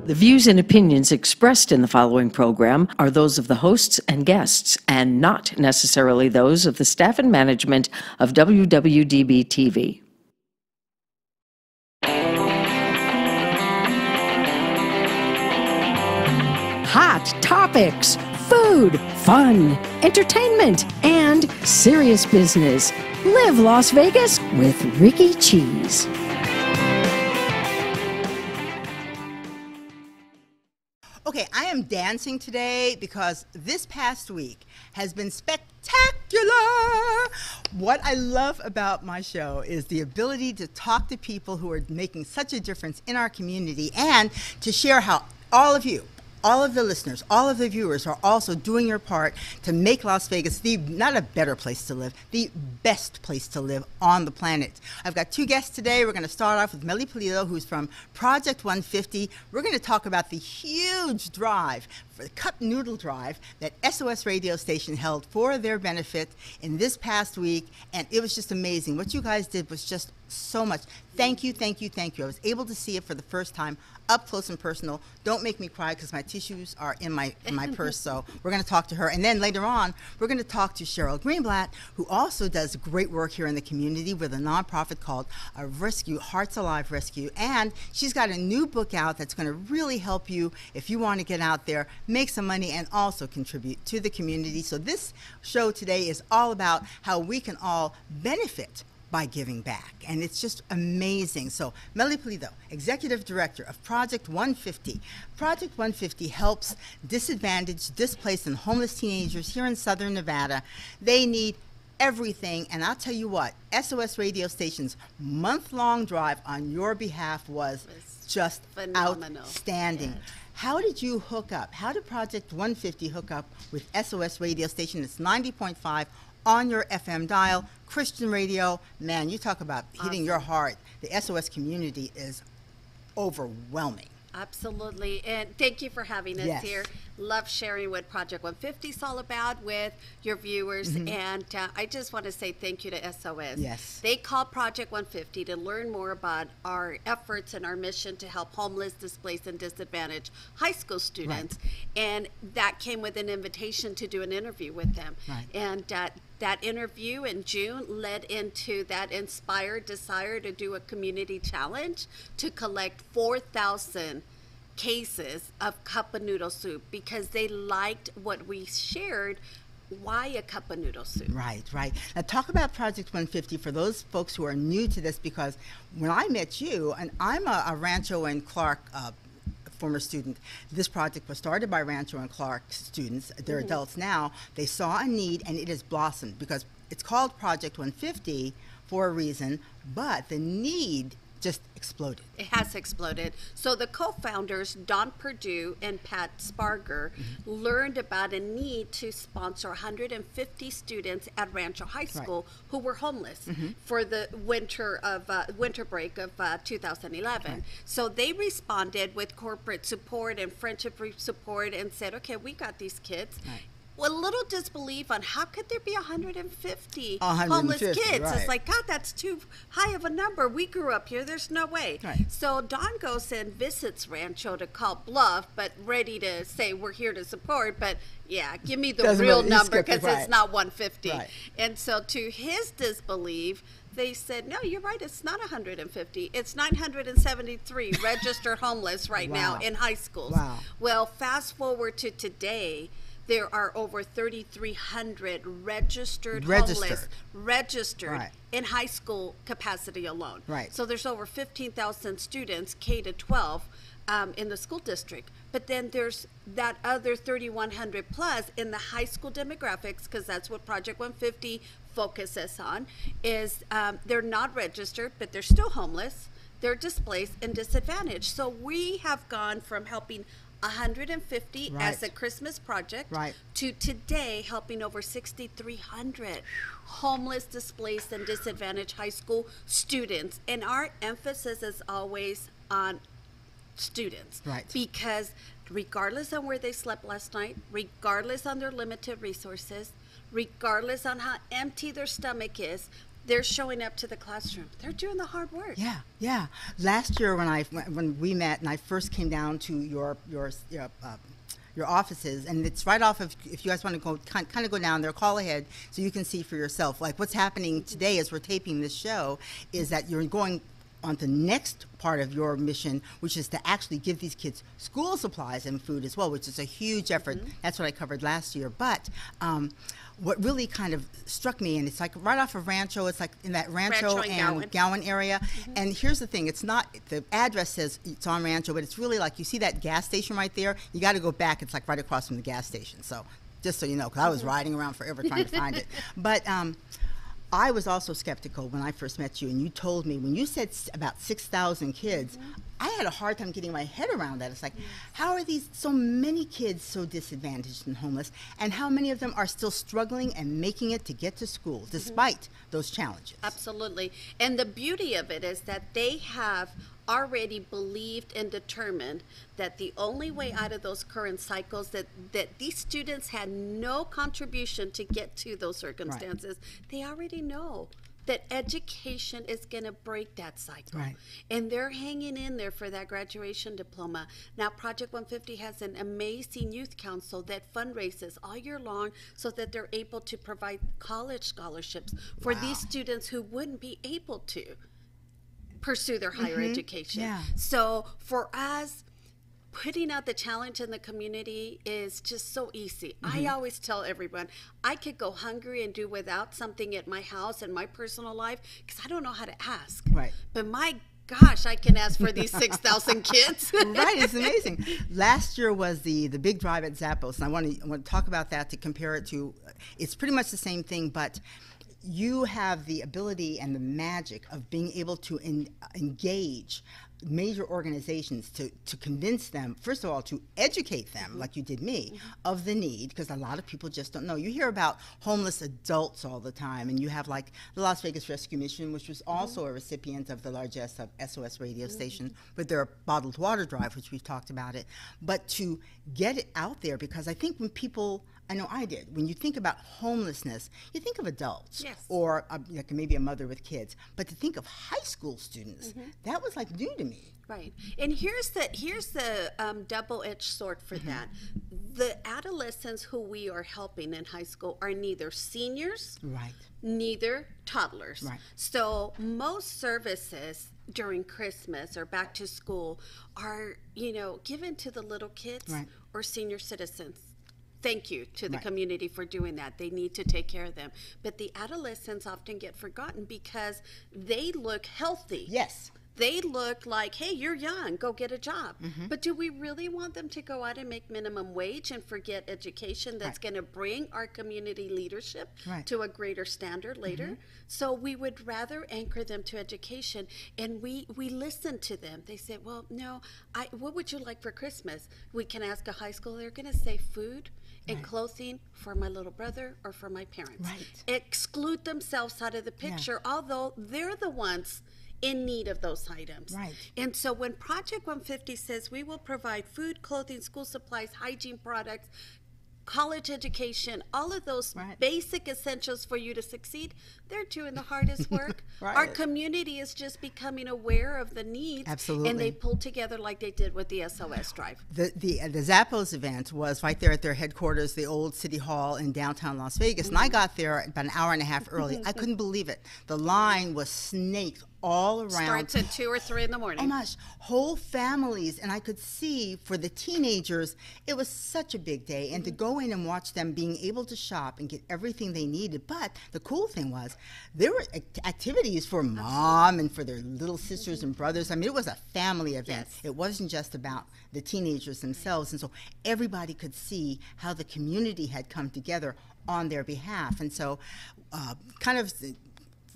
The views and opinions expressed in the following program are those of the hosts and guests, and not necessarily those of the staff and management of WWDB-TV. Hot topics, food, fun, entertainment, and serious business. Live Las Vegas with Rikki Cheese. Okay, I am dancing today because this past week has been spectacular. What I love about my show is the ability to talk to people who are making such a difference in our community and to share how all of you, all of the listeners, all of the viewers are also doing your part to make Las Vegas not a better place to live, the best place to live on the planet. I've got two guests today. We're going to start off with Meli Pulido, who's from Project 150. We're going to talk about the huge drive, for the Cup Noodle Drive, that SOS radio station held for their benefit in this past week, and it was just amazing. What you guys did was just so much. Thank you, thank you, thank you. I was able to see it for the first time, up close and personal. Don't make me cry because my tissues are in my purse, so we're going to talk to her. And then later on, we're going to talk to Sheryl Green, who also does great work here in the community with a nonprofit called Hearts Alive Rescue. And she's got a new book out that's going to really help you if you want to get out there, make some money, and also contribute to the community. So this show today is all about how we can all benefit by giving back, and it's just amazing. So Meli Pulido, Executive Director of Project 150. Project 150 helps disadvantaged, displaced, and homeless teenagers here in Southern Nevada. They need everything, and I'll tell you what, SOS radio station's month-long drive on your behalf was just phenomenal. Outstanding. Yes. How did you hook up? How did Project 150 hook up with SOS radio station? It's 90.5 on your FM dial, Christian radio. Man, you talk about hitting your heart. The SOS community is overwhelming. Absolutely, and thank you for having us here. Love sharing what Project 150 is all about with your viewers, and I just want to say thank you to SOS. Yes. They called Project 150 to learn more about our efforts and our mission to help homeless, displaced, and disadvantaged high school students, and that came with an invitation to do an interview with them. And that interview in June led into that inspired desire to do a community challenge to collect 4,000 cases of cup of noodle soup because they liked what we shared. Why a cup of noodle soup? Right. Now talk about Project 150 for those folks who are new to this, because when I met you, and I'm a Rancho and Clark former student. This project was started by Rancho and Clark students. They're adults now. They saw a need, and it has blossomed because it's called Project 150 for a reason, but the need just exploded. It has exploded. So the co-founders, Don Perdue and Pat Sparger, learned about a need to sponsor 150 students at Rancho High School who were homeless for the winter break of 2011. So they responded with corporate support and friendship support and said, okay, we got these kids. Well, a little disbelief on how could there be 150 homeless kids. It's like, God, that's too high of a number. We grew up here. There's no way. So Don goes and visits Rancho to call bluff, but ready to say we're here to support. But yeah, give me the real number because it's not 150. And so to his disbelief, they said, no, you're right, it's not 150. It's 973 registered homeless right now in high schools. Well, fast forward to today, there are over 3,300 registered homeless in high school capacity alone. So there's over 15,000 students, K to 12, in the school district. But then there's that other 3,100 plus in the high school demographics, because that's what Project 150 focuses on, is they're not registered, but they're still homeless, they're displaced and disadvantaged. So we have gone from helping 150 as a Christmas project to today helping over 6,300 homeless, displaced, and disadvantaged high school students. And our emphasis is always on students because regardless on where they slept last night, regardless on their limited resources, regardless on how empty their stomach is, they're showing up to the classroom. They're doing the hard work. Yeah, yeah. Last year when we met and I first came down to your offices, and it's right off of, if you guys want to go kind of go down there, call ahead so you can see for yourself. Like what's happening today as we're taping this show is that you're going on the next part of your mission, which is to actually give these kids school supplies and food as well, which is a huge effort. That's what I covered last year. But what really kind of struck me, and it's like right off of Rancho, it's like in that Rancho and Gowan area. And here's the thing, it's not, the address says it's on Rancho, but it's really like, you see that gas station right there? You got to go back, it's like right across from the gas station. So just so you know, because I was riding around forever trying to find it. But I was also skeptical when I first met you, and you told me, when you said about 6,000 kids, I had a hard time getting my head around that. It's like, how are these so many kids so disadvantaged and homeless, and how many of them are still struggling and making it to get to school despite those challenges? Absolutely. And the beauty of it is that they have already believed and determined that the only way out of those current cycles, that these students had no contribution to get to those circumstances, they already know that education is going to break that cycle. And they're hanging in there for that graduation diploma. Now, Project 150 has an amazing youth council that fundraises all year long so that they're able to provide college scholarships for these students who wouldn't be able to pursue their higher education. So for us, putting out the challenge in the community is just so easy. I always tell everyone, I could go hungry and do without something at my house and my personal life because I don't know how to ask. But my gosh, I can ask for these 6,000 kids. It's amazing. Last year was the big drive at Zappos, and I want to talk about that to compare it to, it's pretty much the same thing, but you have the ability and the magic of being able to engage major organizations to convince them, first of all, to educate them, like you did me, of the need, because a lot of people just don't know. You hear about homeless adults all the time, and you have like the Las Vegas Rescue Mission, which was also a recipient of the largesse of SOS radio station with their bottled water drive, which we've talked about it. But to get it out there, because I think when people, I know I did, when you think about homelessness, you think of adults or like maybe a mother with kids, but to think of high school students, that was like new to me. And here's the double-edged sword for that. The adolescents who we are helping in high school are neither seniors, neither toddlers. So most services during Christmas or back to school are, given to the little kids or senior citizens. Thank you to the community for doing that. They need to take care of them. But the adolescents often get forgotten because they look healthy. They look like, hey, you're young, go get a job. But do we really want them to go out and make minimum wage and forget education that's going to bring our community leadership to a greater standard later? So we would rather anchor them to education, and we listen to them. They say, well, no, what would you like for Christmas? We can ask a high schooler, they're going to say food and clothing for my little brother or for my parents. Exclude themselves out of the picture, although they're the ones in need of those items. And so when Project 150 says we will provide food, clothing, school supplies, hygiene products, college education, all of those basic essentials for you to succeed, they're doing the hardest work. Our community is just becoming aware of the needs, and they pull together like they did with the SOS drive. The Zappos event was right there at their headquarters, the old City Hall in downtown Las Vegas, and I got there about an hour and a half early. I couldn't believe it. The line was snaked all around. Starts at 2 or 3 in the morning. Oh my gosh, whole families, and I could see for the teenagers, it was such a big day, and to go in and watch them being able to shop and get everything they needed. But the cool thing was, there were activities for mom and for their little sisters and brothers. I mean, it was a family event. It wasn't just about the teenagers themselves, and so everybody could see how the community had come together on their behalf. And so kind of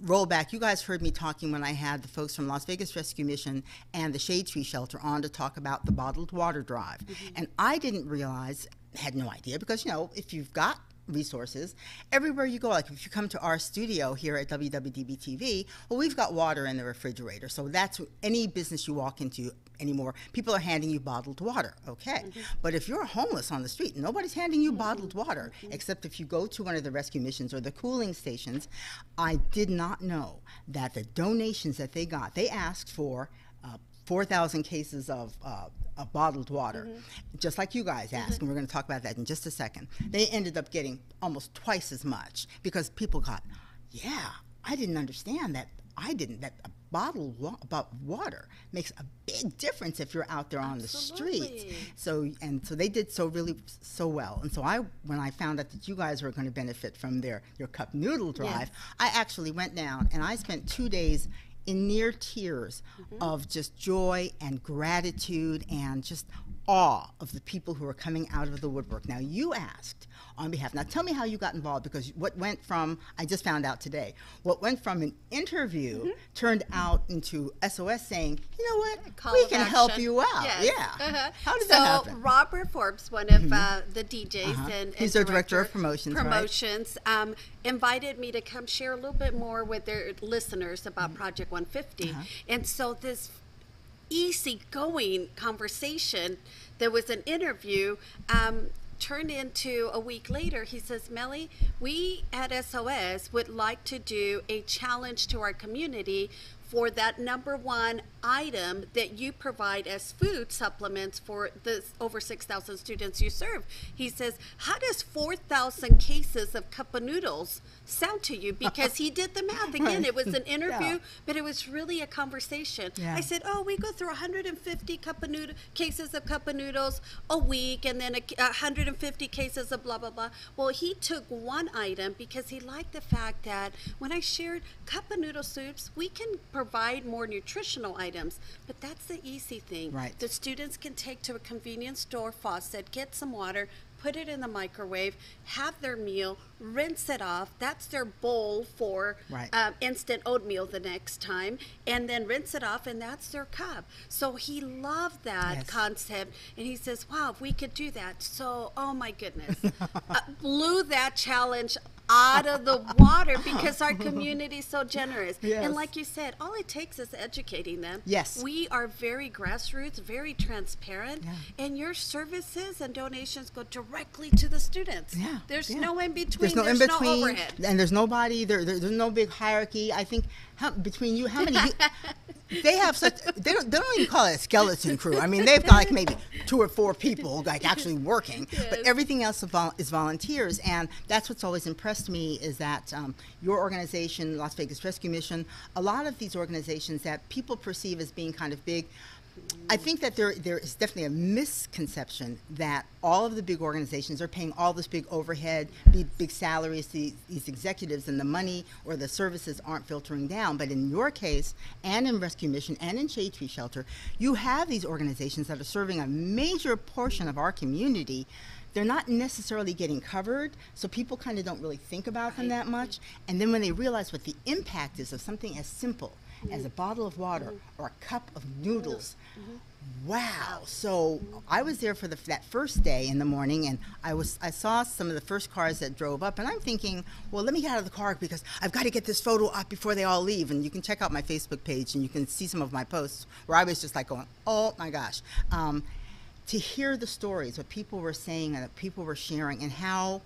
roll back, you guys heard me talking when I had the folks from Las Vegas Rescue Mission and the Shade Tree Shelter on to talk about the bottled water drive. And I didn't realize, had no idea, because if you've got resources. Everywhere you go, like if you come to our studio here at WWDB TV, well, we've got water in the refrigerator. So that's any business you walk into anymore, people are handing you bottled water, okay? But if you're homeless on the street, nobody's handing you bottled water, except if you go to one of the rescue missions or the cooling stations. I did not know that the donations that they got, they asked for 4,000 cases of bottled water, just like you guys asked, and we're going to talk about that in just a second. They ended up getting almost twice as much because people got, yeah, I didn't understand that. That a bottle of water makes a big difference if you're out there on the streets. So they did so well. And so when I found out that you guys were going to benefit from your cup noodle drive, I actually went down and I spent 2 days in near tears of just joy and gratitude and just awe of the people who are coming out of the woodwork. Now, you asked on behalf. Now, tell me how you got involved, because what went from, I just found out today, what went from an interview turned out into SOS saying, you know what, we can help you out. Yes. Yeah. How did that happen? So Robert Forbes, one of the DJs and he's our director of promotions, right? Invited me to come share a little bit more with their listeners about Project 150. And so this easygoing conversation, there was an interview, turned into a week later. He says, Meli, we at SOS would like to do a challenge to our community for that #1 item that you provide as food supplements for the over 6,000 students you serve. He says, how does 4,000 cases of cup of noodles sound to you? Because he did the math. Again, it was an interview, but it was really a conversation. I said, oh, we go through 150 cases of cup of noodles a week, and then 150 cases of blah, blah, blah. Well, he took one item because he liked the fact that when I shared cup of noodle soups, we can provide more nutritional items, but that's the easy thing. The students can take to a convenience store faucet, get some water, put it in the microwave, have their meal, rinse it off. That's their bowl for instant oatmeal the next time, and then rinse it off, and that's their cup. So he loved that concept, and he says, wow, if we could do that. So, oh my goodness, blew that challenge out of the water because our community is so generous. And like you said, all it takes is educating them. We are very grassroots, very transparent, and your services and donations go directly to the students. There's no in between. There's no overhead. And there's nobody, there's no big hierarchy. I think between you, how many they have such, they don't even call it a skeleton crew. I mean, they've got like maybe 2 or 4 people like actually working, but everything else is volunteers. And that's what's always impressed me is that your organization, Las Vegas Rescue Mission, a lot of these organizations that people perceive as being kind of big, I think that there is definitely a misconception that all of the big organizations are paying all this big overhead, big salaries to these executives, and the money or the services aren't filtering down. But in your case, and in Rescue Mission, and in Shade Tree Shelter, you have these organizations that are serving a major portion of our community. They're not necessarily getting covered, so people kind of don't really think about them that much. And then when they realize what the impact is of something as simple as a bottle of water or a cup of noodles, wow. So I was there for that first day in the morning, and I saw some of the first cars that drove up, and I'm thinking, well, let me get out of the car because I've got to get this photo up before they all leave. And you can check out my Facebook page, and you can see some of my posts where I was just like going, oh my gosh. To hear the stories, what people were saying and what people were sharing, and how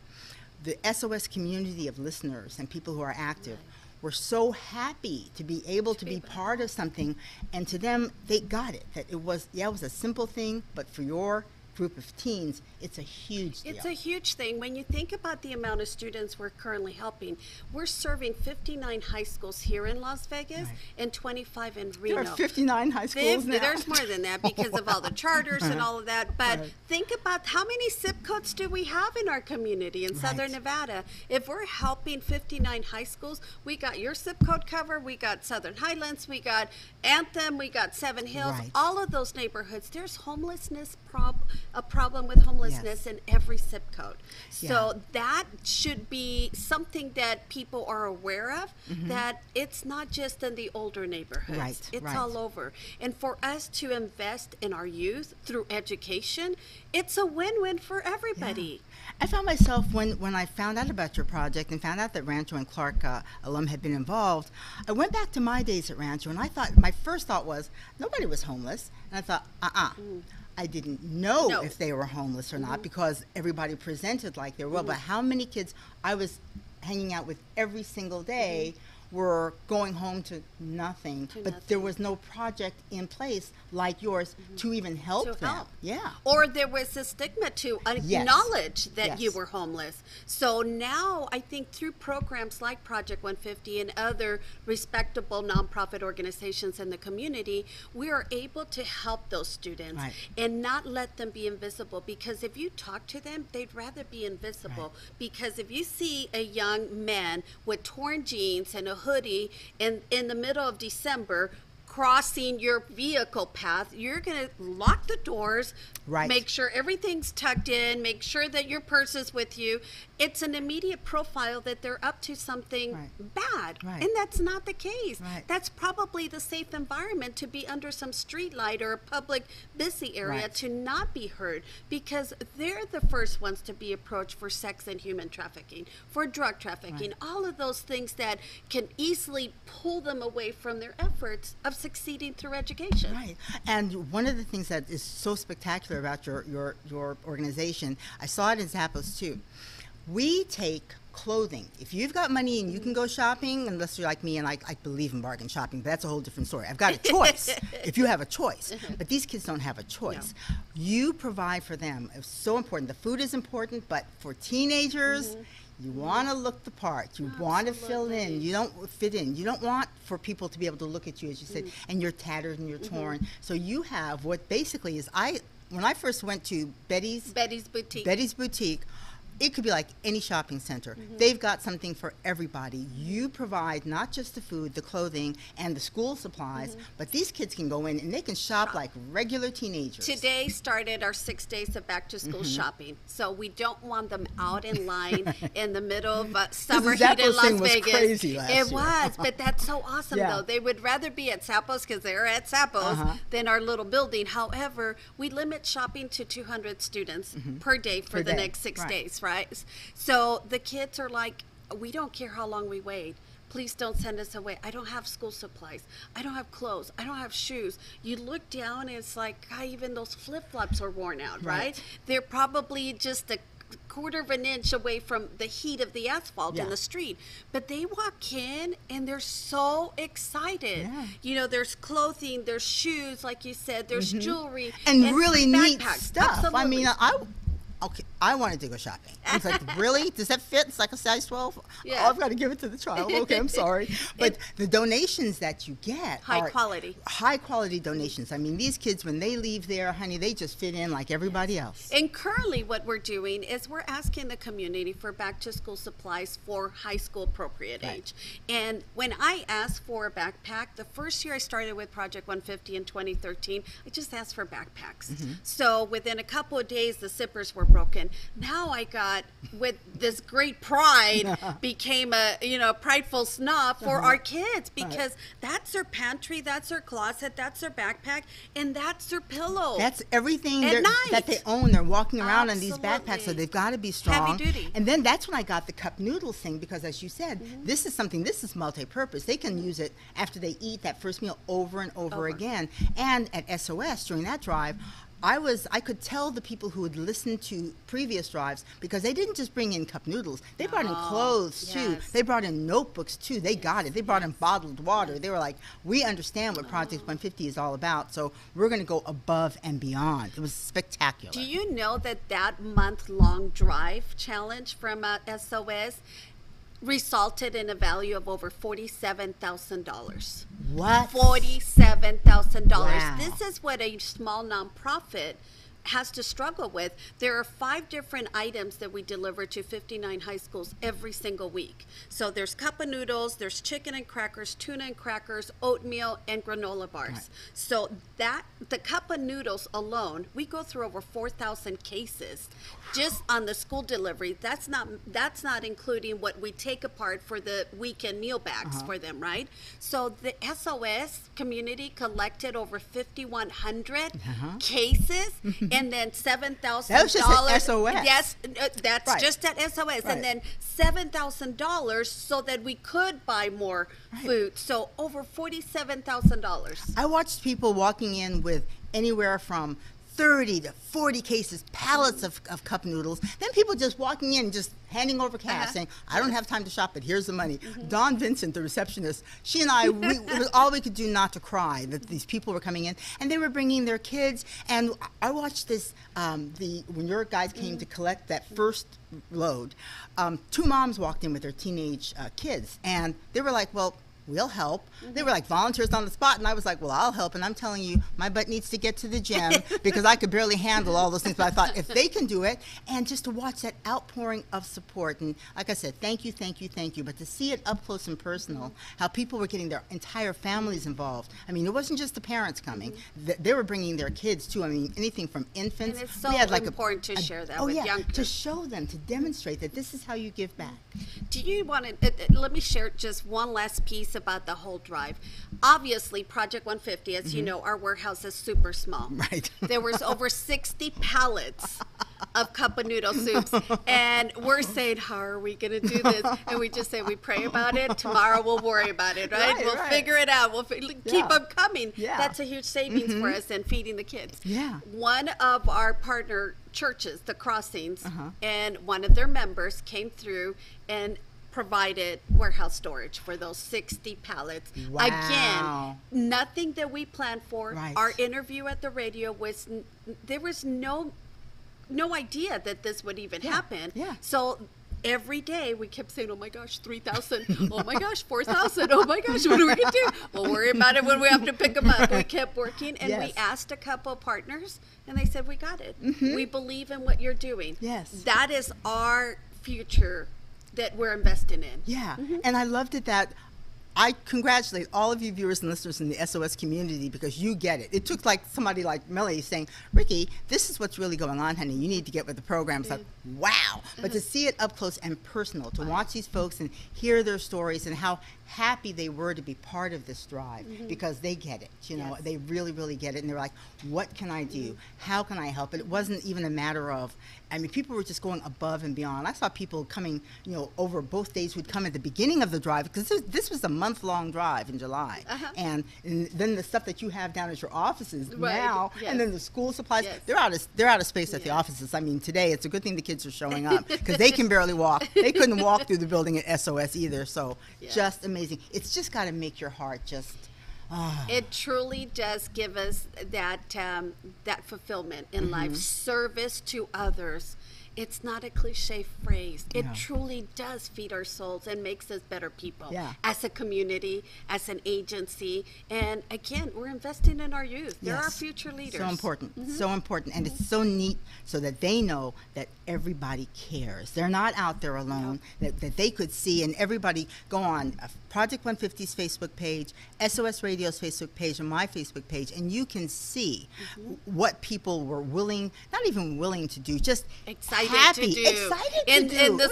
the SOS community of listeners and people who are active were so happy to be able to be part of something, and to them, they got it. That it was a simple thing, but for your group of teens, it's a huge deal. It's a huge thing. When you think about the amount of students we're currently helping, we're serving 59 high schools here in Las Vegas and 25 in Reno. There are 59 high schools now. There's more than that because of all the charters and all of that. But think about how many zip codes do we have in our community in Southern Nevada. If we're helping 59 high schools, we got your zip code cover, we got Southern Highlands, we got Anthem, we got Seven Hills, all of those neighborhoods. There's homelessness a problem with homelessness Yes. in every zip code. So Yeah. that should be something that people are aware of, that it's not just in the older neighborhoods. Right, It's right. all over. And for us to invest in our youth through education, it's a win-win for everybody. I found myself when I found out about your project and found out that Rancho and Clark alum had been involved, I went back to my days at Rancho and I thought, my first thought was, nobody was homeless. And I thought, I didn't know No. if they were homeless or not because everybody presented like they were. But how many kids I was hanging out with every single day were going home to nothing, but there was no project in place like yours to even help To them. help. Yeah. Or there was a stigma to acknowledge that you Yes. were homeless. So now I think through programs like Project 150 and other respectable nonprofit organizations in the community, we are able to help those students Right. and not let them be invisible, because if you talk to them, they'd rather be invisible. Because if you see a young man with torn jeans and a hoodie in the middle of December crossing your vehicle path, you're going to lock the doors, Right. make sure everything's tucked in, make sure that your purse is with you. It's an immediate profile that they're up to something bad. Right. And that's not the case. Right. That's probably the safe environment to be under some street light or a public busy area Right. to not be heard, because they're the first ones to be approached for sex and human trafficking, for drug trafficking, all of those things that can easily pull them away from their efforts of succeeding through education. Right. And one of the things that is so spectacular about your organization, I saw it in Zappos too. We take clothing. If you've got money and you can go shopping, unless you're like me and I believe in bargain shopping, but that's a whole different story. I've got a choice. If you have a choice. But these kids don't have a choice. You provide for them. It's so important. The food is important, but for teenagers, you want to look the part. You want to fill in. You don't fit in. You don't want for people to be able to look at you, as you said, and you're tattered and you're torn. So you have what basically is, when I first went to Betty's Boutique, it could be like any shopping center. They've got something for everybody. You provide not just the food, the clothing, and the school supplies, but these kids can go in and they can shop like regular teenagers. Today started our 6 days of back to school shopping. So we don't want them out in line in the middle of summer heat in Zappos Las thing was Vegas. crazy last year. It was, but that's so awesome Yeah. though. They would rather be at Zappos because they're at Zappos than our little building. However, we limit shopping to 200 students per day for Per the day. next 6 Right. days, right? So the kids are like, we don't care how long we wait. Please don't send us away. I don't have school supplies. I don't have clothes. I don't have shoes. You look down and it's like, God, even those flip-flops are worn out, right? They're probably just a quarter of an inch away from the heat of the asphalt in the street. But they walk in and they're so excited. Yeah. You know, there's clothing, there's shoes, like you said, there's jewelry. And really neat backpacks. stuff. I mean, Absolutely. I wanted to go shopping. I was like, really? Does that fit? It's like a size 12? Yeah. Oh, I've got to give it to the child. Okay, I'm sorry. But the donations that you get High are quality. high quality donations. I mean, these kids, when they leave there, honey, they just fit in like everybody else. And currently what we're doing is we're asking the community for back to school supplies for high school appropriate age. And when I asked for a backpack, the first year I started with Project 150 in 2013, I just asked for backpacks. So within a couple of days, the zippers were broken. Now I got, with this great pride, became a prideful snob for our kids, because that's their pantry, that's their closet, that's their backpack, and that's their pillow. That's everything At night. that they own. They're walking around on these backpacks, so Absolutely. they've got to be strong. Heavy duty. And then that's when I got the cup noodles thing, because as you said, this is multi-purpose. They can use it after they eat that first meal over and over again. And at SOS during that drive, I could tell the people who had listened to previous drives, because they didn't just bring in cup noodles. They brought in clothes too. yes. They brought in notebooks too. They got it. They brought in bottled water. They were like, we understand what Project 150 is all about, so we're going to go above and beyond. It was spectacular. Do you know that month-long drive challenge from SOS resulted in a value of over $47,000? What? $47,000. Wow. This is what a small nonprofit has to struggle with. There are 5 different items that we deliver to 59 high schools every single week. So there's cup of noodles, there's chicken and crackers, tuna and crackers, oatmeal, and granola bars. Right. So that the cup of noodles alone, we go through over 4,000 cases just on the school delivery. That's not including what we take apart for the weekend meal bags for them, right? So the SOS community collected over 5,100 cases, and then $7,000. That was just at SOS. Yes, that's Right. just at SOS, Right. and then $7,000 so that we could buy more food. So over $47,000. I watched people walking in with anywhere from 30 to 40 cases, pallets of cup noodles. Then people just walking in, just handing over cash, saying, I don't have time to shop, but here's the money. Dawn Vincent, the receptionist, she and I, it was all we could do not to cry that these people were coming in, and they were bringing their kids. And I watched this, when your guys came to collect that first load, 2 moms walked in with their teenage kids, and they were like, well, we'll help. They were like volunteers on the spot, and I was like, well, I'll help. And I'm telling you, my butt needs to get to the gym because I could barely handle all those things. But I thought, if they can do it, and just to watch that outpouring of support, and like I said, thank you, thank you, thank you. But to see it up close and personal, how people were getting their entire families involved. I mean, it wasn't just the parents coming. They were bringing their kids, too. I mean, anything from infants. And it's so we had like important to share that with young to kids. show them, to demonstrate that this is how you give back. Do you want to, let me share just one last piece about the whole drive. Obviously, Project 150, as you know, our warehouse is super small. Right. There was over 60 pallets of cup of noodle soups, and we're saying, how are we going to do this? And we just say, we pray about it. Tomorrow we'll worry about it, right? We'll figure it out. We'll keep them coming. Yeah. That's a huge savings for us and feeding the kids. Yeah. One of our partner churches, the Crossings, and one of their members came through and provided warehouse storage for those 60 pallets. Wow. Again, nothing that we planned for. Right. Our interview at the radio was, there was no idea that this would even happen. Yeah. So every day we kept saying, oh my gosh, 3,000, oh my gosh, 4,000, oh my gosh, what are we going to do? We'll worry about it when we have to pick them up. We kept working, and we asked a couple partners, and they said, we got it. We believe in what you're doing. Yes. That is our future that we're investing in. Yeah, and I loved it that I congratulate all of you viewers and listeners in the SOS community because you get it. It took like somebody like Meli saying, Rikki, this is what's really going on, honey. You need to get with the program. It's like, wow. But to see it up close and personal, to watch these folks and hear their stories and how happy they were to be part of this drive because they get it. You know, they really, really get it. And they're like, what can I do? How can I help? It wasn't even a matter of, I mean, people were just going above and beyond. I saw people coming, you know, over both days who'd come at the beginning of the drive because this was a month-long drive in July. And then the stuff that you have down at your offices now, and then the school supplies, they're out of space at the offices. I mean, today it's a good thing the kids are showing up because they can barely walk. They couldn't walk through the building at SOS either. So just amazing. It's just got to make your heart just. It truly does give us that that fulfillment in life, service to others. It's not a cliche phrase. It truly does feed our souls and makes us better people as a community, as an agency. And again, we're investing in our youth. They're our future leaders. So important. So important. And it's so neat so that they know that everybody cares. They're not out there alone, that they could see. And everybody go on Project 150's Facebook page, SOS Radio's Facebook page, and my Facebook page, and you can see what people were willing, not even willing to do, just excited happy, to do. excited to do. In the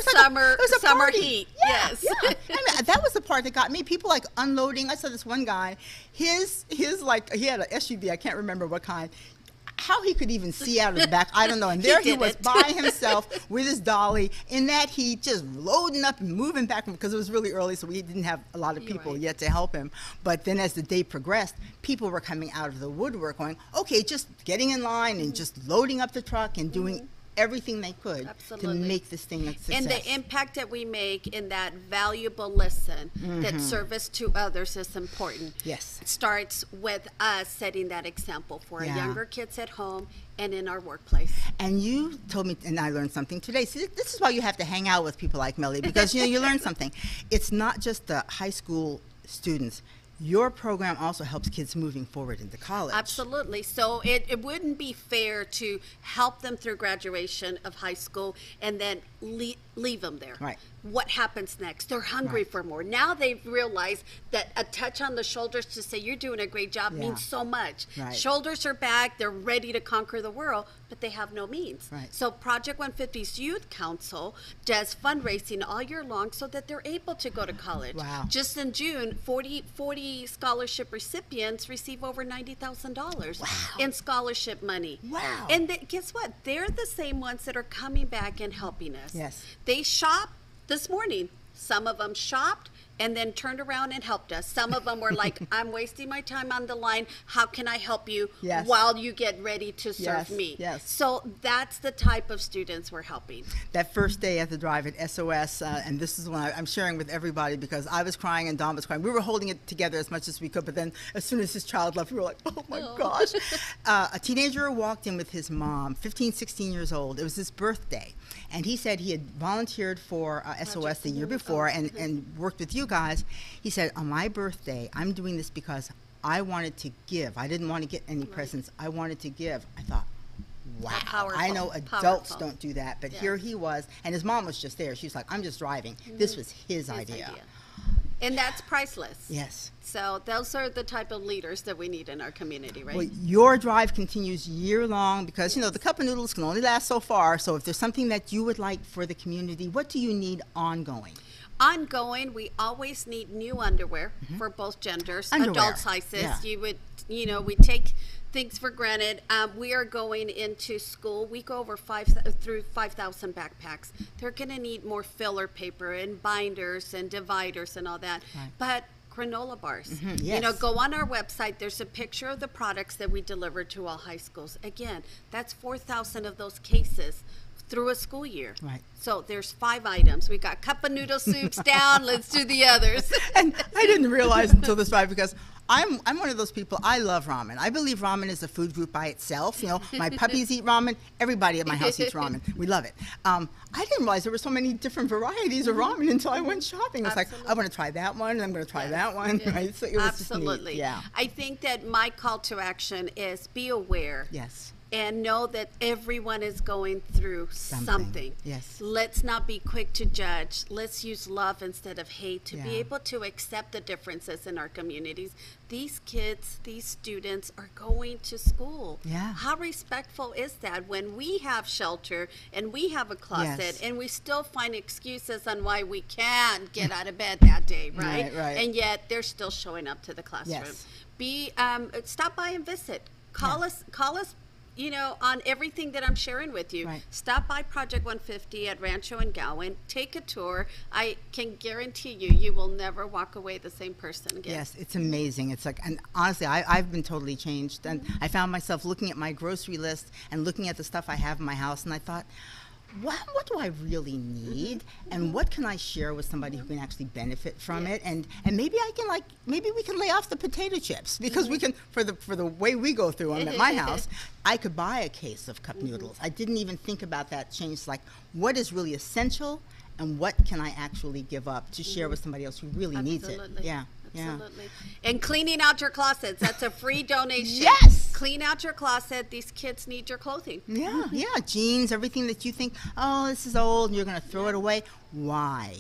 summer heat. Yes. Yeah. I mean, that was the part that got me. People like unloading. I saw this one guy, his like, he had an SUV, I can't remember what kind. How he could even see out of the back, I don't know. And there he was by himself with his dolly in that heat, just loading up and moving back because it was really early, so we didn't have a lot of people yet to help him. But then as the day progressed, people were coming out of the woodwork going, okay, just getting in line and just loading up the truck and doing everything they could to make this thing a success. And the impact that we make in that valuable lesson, that service to others is important. Yes. It starts with us setting that example for our younger kids at home and in our workplace. And you told me, and I learned something today. See, this is why you have to hang out with people like Meli, because you know you learn something. It's not just the high school students. your program also helps kids moving forward into college. Absolutely. So it wouldn't be fair to help them through graduation of high school and then leave them there. Right. What happens next? They're hungry for more. Now they've realized that a touch on the shoulders to say you're doing a great job means so much. Right. Shoulders are back. They're ready to conquer the world, but they have no means. Right. So Project 150's Youth Council does fundraising all year long so that they're able to go to college. Wow. Just in June, 40 scholarship recipients receive over $90,000 in scholarship money. Wow. And guess what? They're the same ones that are coming back and helping us. Yes. They shop this morning. Some of them shopped and then turned around and helped us. Some of them were like, I'm wasting my time on the line. How can I help you while you get ready to serve me? Yes. So that's the type of students we're helping. That first day at the drive at SOS, and this is when I'm sharing with everybody because I was crying and Don was crying. We were holding it together as much as we could, but then as soon as his child left, we were like, oh my gosh. A teenager walked in with his mom, 15, 16 years old. It was his birthday. And he said he had volunteered for SOS the year before and worked with you guys. He said, on my birthday, I'm doing this because I wanted to give. I didn't want to get any presents. I wanted to give. I thought, wow. Powerful. I know adults don't do that, but here he was. And his mom was just there. She was like, I'm just driving. This was his idea. And that's priceless. Yes. So those are the type of leaders that we need in our community, right? Well, your drive continues year long because, you know, the cup of noodles can only last so far. So if there's something that you would like for the community, what do you need ongoing? Ongoing, we always need new underwear for both genders, adult sizes. Yeah. We take things for granted. We are going into school. We go over 5,000 backpacks. They're going to need more filler paper and binders and dividers and all that. Right. But granola bars. Yes. Go on our website. There's a picture of the products that we deliver to all high schools. Again, that's 4,000 of those cases through a school year. Right. So there's 5 items. We got cup of noodle soups down. Let's do the others. And I didn't realize until this time because I'm one of those people. I love ramen. I believe ramen is a food group by itself. My puppies eat ramen. Everybody at my house eats ramen. We love it. I didn't realize there were so many different varieties of ramen until I went shopping. It's like, I want to try that one, and I'm going to try that one. Yes. Right? So it was absolutely. Just neat. Yeah. I think that my call to action is be aware. Yes. And know that everyone is going through something. Yes. Let's not be quick to judge. Let's use love instead of hate to be able to accept the differences in our communities. These kids, these students are going to school. Yeah. How respectful is that when we have shelter and we have a closet and we still find excuses on why we can't get out of bed that day, right? Right. And yet they're still showing up to the classroom. Yes. Stop by and visit. Call us on everything that I'm sharing with you. Right. Stop by Project 150 at Rancho and Gowan. Take a tour. I can guarantee you will never walk away the same person again. Yes, it's amazing. It's like, and honestly, I've been totally changed. And I found myself looking at my grocery list and looking at the stuff I have in my house, and I thought, what do I really need, and what can I share with somebody who can actually benefit from it, and maybe maybe we can lay off the potato chips because we can for the way we go through them at my house. I could buy a case of cup noodles. I didn't even think about that change. Like, what is really essential, and what can I actually give up to share with somebody else who really needs it? Yeah. Absolutely. Yeah. And cleaning out your closets. That's a free donation. Yes. Clean out your closet. These kids need your clothing. Yeah, jeans, everything that you think, oh, this is old, and you're going to throw it away. Why?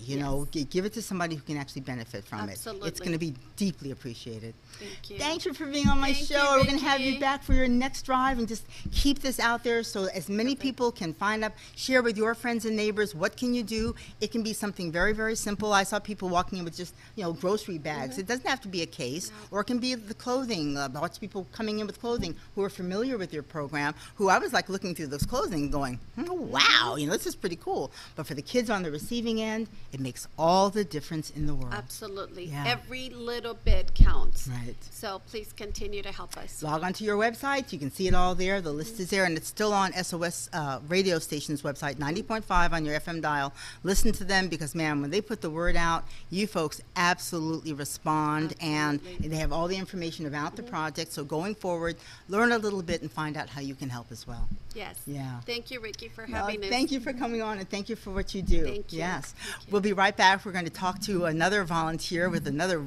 Give it to somebody who can actually benefit from it. It's going to be deeply appreciated. Thank you. Thanks for being on my show. We're going to have you back for your next drive, and just keep this out there so as many people can find out, share with your friends and neighbors. What can you do? It can be something very, very simple. I saw people walking in with just, grocery bags. It doesn't have to be a case, or it can be the clothing. Lots of people coming in with clothing who are familiar with your program, who I was like looking through this clothing going, oh, wow, this is pretty cool. But for the kids on the receiving end, it makes all the difference in the world. Absolutely. Yeah. Every little bit counts. Right. So please continue to help us. Log onto your website. You can see it all there. The list is there, and it's still on SOS radio station's website, 90.5 on your FM dial. Listen to them because, man, when they put the word out, you folks absolutely respond, and they have all the information about the project. So going forward, learn a little bit and find out how you can help as well. Yes. Yeah. Thank you, Rikki, for having us. Thank you for coming on, and thank you for what you do. Thank you. Yeah. Yes. We'll be right back. We're going to talk to another volunteer with another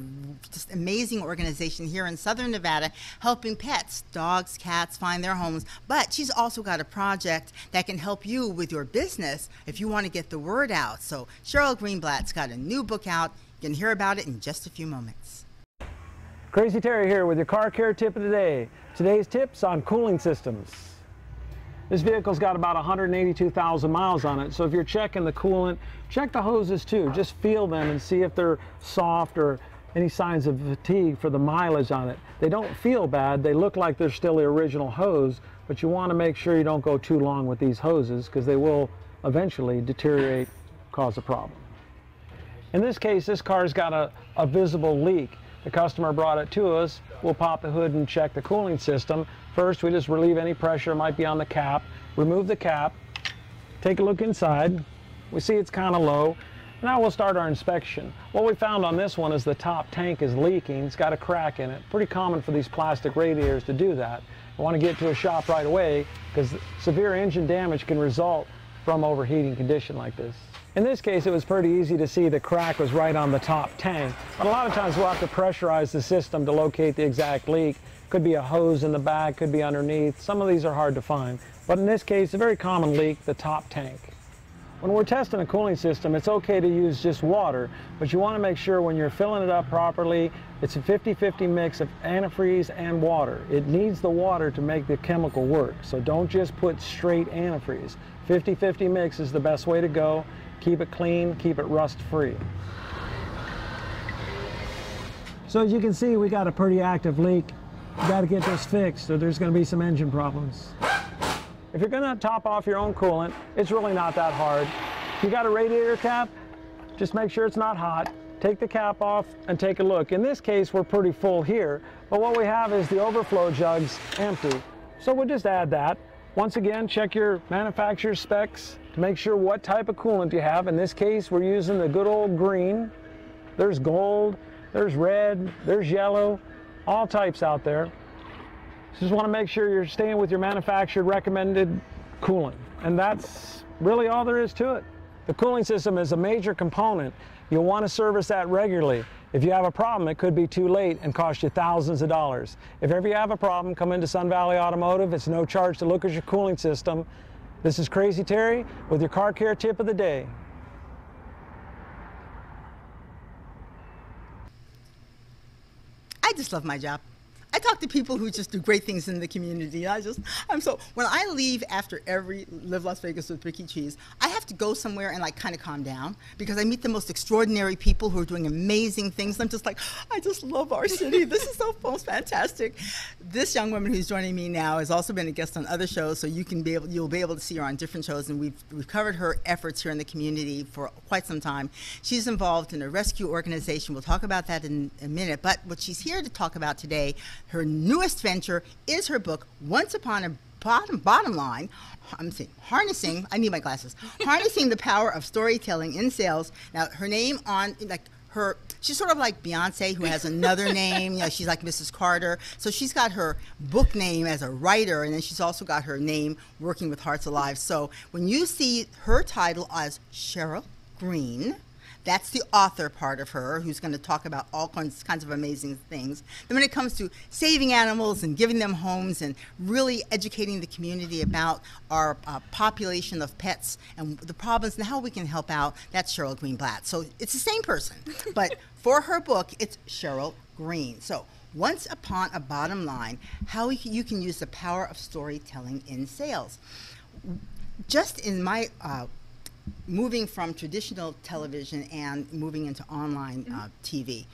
just amazing organization here in Southern Nevada helping pets, dogs, cats, find their homes. But she's also got a project that can help you with your business if you want to get the word out. So Sheryl Greenblatt's got a new book out. You can hear about it in just a few moments. Crazy Terry here with your car care tip of the day. Today's tips on cooling systems. This vehicle's got about 182,000 miles on it, so if you're checking the coolant, check the hoses too. Just feel them and see if they're soft or any signs of fatigue for the mileage on it. They don't feel bad, they look like they're still the original hose, but you want to make sure you don't go too long with these hoses because they will eventually deteriorate, cause a problem. In this case, this car's got a visible leak. The customer brought it to us. We'll pop the hood and check the cooling system. First, we just relieve any pressure that might be on the cap, remove the cap, take a look inside. We see it's kind of low. Now we'll start our inspection. What we found on this one is the top tank is leaking. It's got a crack in it. Pretty common for these plastic radiators to do that. We want to get to a shop right away because severe engine damage can result from overheating condition like this. In this case, it was pretty easy to see the crack was right on the top tank. But a lot of times we'll have to pressurize the system to locate the exact leak. Could be a hose in the back, could be underneath. Some of these are hard to find. But in this case, a very common leak, the top tank. When we're testing a cooling system, it's okay to use just water, but you want to make sure when you're filling it up properly, it's a 50-50 mix of antifreeze and water. It needs the water to make the chemical work, so don't just put straight antifreeze. 50-50 mix is the best way to go. Keep it clean, keep it rust-free. So as you can see, we got a pretty active leak. You got to get this fixed, or there's going to be some engine problems. If you're going to top off your own coolant, it's really not that hard. If you got a radiator cap, just make sure it's not hot. Take the cap off and take a look. In this case, we're pretty full here, but what we have is the overflow jugs empty. So we'll just add that. Once again, check your manufacturer's specs to make sure what type of coolant you have. In this case, we're using the good old green. There's gold, there's red, there's yellow, all types out there. Just want to make sure you're staying with your manufacturer recommended coolant. And that's really all there is to it. The cooling system is a major component. You'll want to service that regularly. If you have a problem, it could be too late and cost you thousands of dollars. If ever you have a problem, come into Sun Valley Automotive. It's no charge to look at your cooling system. This is Crazy Terry with your car care tip of the day. I just love my job. I talk to people who just do great things in the community. When I leave after every Live Las Vegas with Rikki Cheese, I have to go somewhere and like kind of calm down because I meet the most extraordinary people who are doing amazing things. I'm just like, I just love our city. This is so most fantastic. This young woman who's joining me now has also been a guest on other shows, so you'll be able to see her on different shows, and we've covered her efforts here in the community for quite some time. She's involved in a rescue organization. We'll talk about that in a minute, but what she's here to talk about today, her newest venture, is her book, Once Upon a Bottom Line. Harnessing, I need my glasses. Harnessing the Power of Storytelling in Sales. Now, her name on, she's sort of like Beyonce, who has another name. She's like Mrs. Carter. So she's got her book name as a writer, and then she's also got her name working with Hearts Alive. So when you see her title as Sheryl Green, that's the author part of her, who's going to talk about all kinds of amazing things. Then when it comes to saving animals and giving them homes and really educating the community about our population of pets and the problems and how we can help out, that's Sheryl Greenblatt. So it's the same person, but for her book, it's Sheryl Green. So Once Upon a Bottom Line, how you can use the power of storytelling in sales. Just in my moving from traditional television and moving into online TV,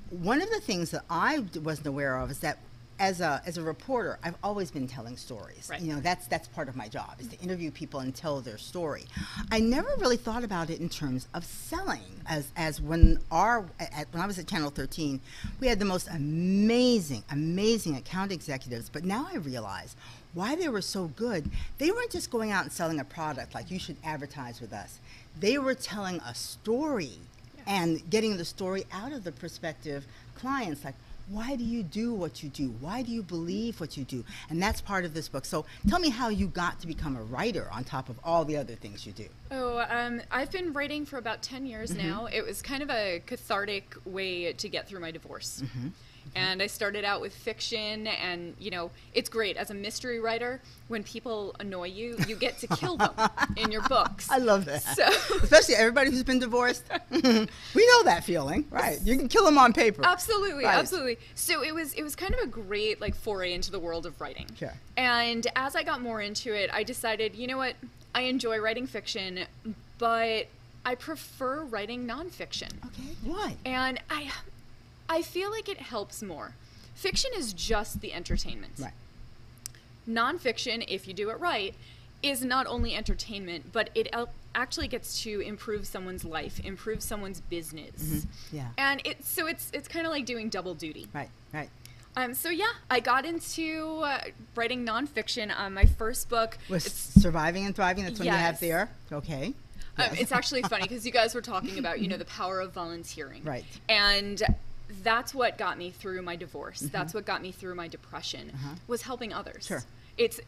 one of the things that I wasn't aware of is that as a reporter, I've always been telling stories. Right. That's part of my job, is to interview people and tell their story. I never really thought about it in terms of selling. As when I was at Channel 13, we had the most amazing account executives. But now I realize why they were so good. They weren't just going out and selling a product like you should advertise with us. They were telling a story and getting the story out of the prospective clients, like, Why do you do what you do? Why do you believe what you do? And that's part of this book. So tell me how you got to become a writer on top of all the other things you do. Oh, I've been writing for about 10 years now. It was kind of a cathartic way to get through my divorce. And I started out with fiction, and, you know, it's great. As a mystery writer, when people annoy you, you get to kill them in your books. I love that. So especially everybody who's been divorced. We know that feeling, right? You can kill them on paper. Absolutely, Right. absolutely. So it was kind of a great, like, foray into the world of writing. Sure. And as I got more into it, I decided, you know what, I enjoy writing fiction, but I prefer writing nonfiction. Okay, why? And I feel like it helps more. Fiction is just the entertainment. Right. Nonfiction, if you do it right, is not only entertainment, but it actually gets to improve someone's life, improve someone's business. Yeah. And it's kind of like doing double duty. Right, right. So yeah, I got into writing nonfiction. My first book Was it's- Surviving and Thriving, that's one you have Yes. there? Okay. It's actually funny because you guys were talking about, you know, the power of volunteering. Right. And that's what got me through my divorce. That's what got me through my depression, was helping others. Sure. It's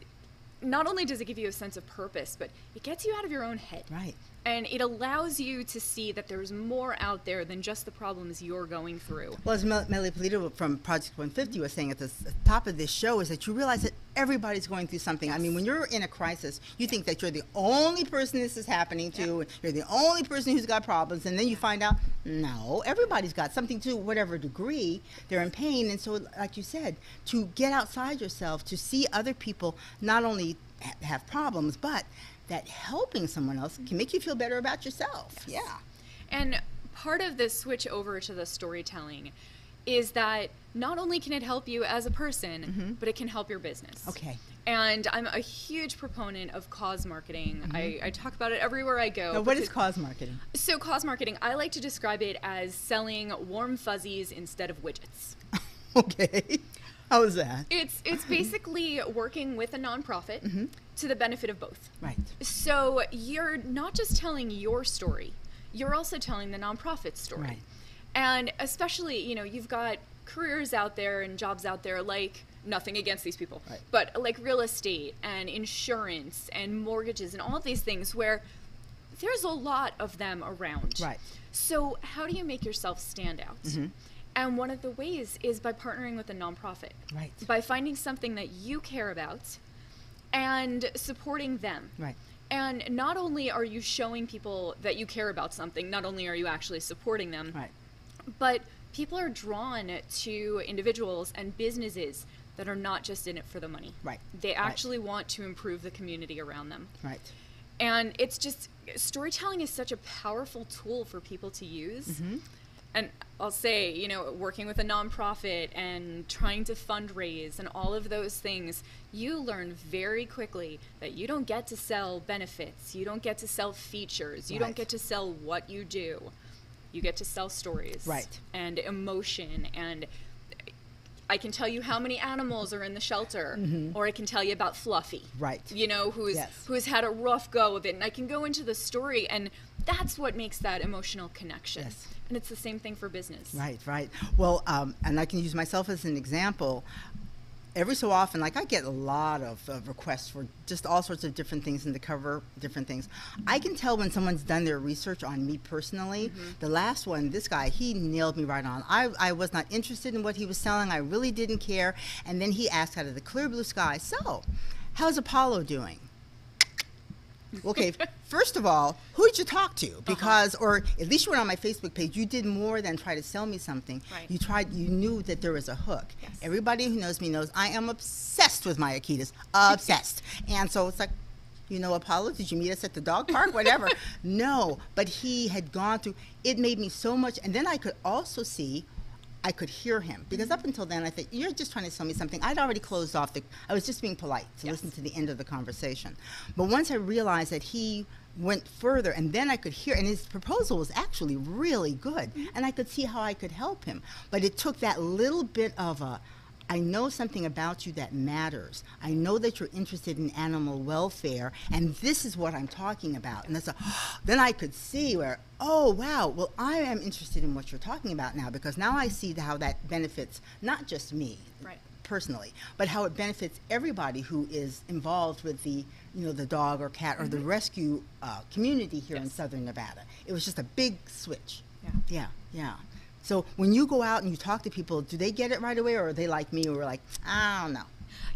not only does it give you a sense of purpose, but it gets you out of your own head. Right. And it allows you to see that there's more out there than just the problems you're going through. Well, as Meli Pulido from Project 150 was saying at the top of this show, is that you realize that everybody's going through something. I mean, when you're in a crisis, you think that you're the only person this is happening to, you're the only person who's got problems, and then you find out, no, everybody's got something to whatever degree they're in pain. And so, like you said, to get outside yourself, to see other people not only have problems, but that helping someone else can make you feel better about yourself. Yes. Yeah. And part of this switch over to the storytelling is that not only can it help you as a person, but it can help your business. Okay. And I'm a huge proponent of cause marketing. I talk about it everywhere I go. Now, what is cause marketing? So cause marketing, I like to describe it as selling warm fuzzies instead of widgets. Okay. How is that? It's basically working with a nonprofit to the benefit of both. Right. So you're not just telling your story, you're also telling the nonprofit's story. Right. And especially, you know, you've got careers out there and jobs out there, like, nothing against these people, Right. but like real estate and insurance and mortgages and all of these things where there's a lot of them around. Right. So how do you make yourself stand out? And one of the ways is by partnering with a nonprofit. Right. By finding something that you care about and supporting them. Right. And not only are you showing people that you care about something, not only are you actually supporting them, Right. but people are drawn to individuals and businesses that are not just in it for the money. Right. They actually want to improve the community around them. Right. And it's just, storytelling is such a powerful tool for people to use. And I'll say, you know, working with a nonprofit and trying to fundraise and all of those things, you learn very quickly that you don't get to sell benefits, you don't get to sell features, you don't get to sell what you do. You get to sell stories. Right. And emotion, and I can tell you how many animals are in the shelter, or I can tell you about Fluffy. Right. You know, who's had a rough go of it, and I can go into the story, and that's what makes that emotional connection. Yes. And it's the same thing for business. Right, right. Well, and I can use myself as an example. Every so often, like I get a lot of requests for just all sorts of different things and to cover different things. I can tell when someone's done their research on me personally. The last one, this guy, he nailed me right on. I was not interested in what he was selling. I really didn't care. And then he asked out of the clear blue sky, so how's Apollo doing? Okay, first of all, who did you talk to? Because, or at least you went on my Facebook page, you did more than try to sell me something. Right. You knew that there was a hook. Yes. Everybody who knows me knows I am obsessed with my Akitas, obsessed. And so it's like, you know, Apollo, did you meet us at the dog park? Whatever. No, but he had gone through, it made me so much, and then I could also see, I could hear him. Because up until then, I thought, you're just trying to sell me something. I'd already closed off I was just being polite to listen to the end of the conversation. But once I realized that he went further, and then I could hear, and his proposal was actually really good, and I could see how I could help him. But it took that little bit of I know something about you that matters. I know that you're interested in animal welfare, and this is what I'm talking about. And then I could see where, oh, wow, well, I am interested in what you're talking about now, because now I see how that benefits not just me. Right. Personally, but how it benefits everybody who is involved with the dog or cat or the rescue community here in Southern Nevada. It was just a big switch. Yeah. So when you go out and you talk to people, do they get it right away, or are they like me, who are like, I don't know?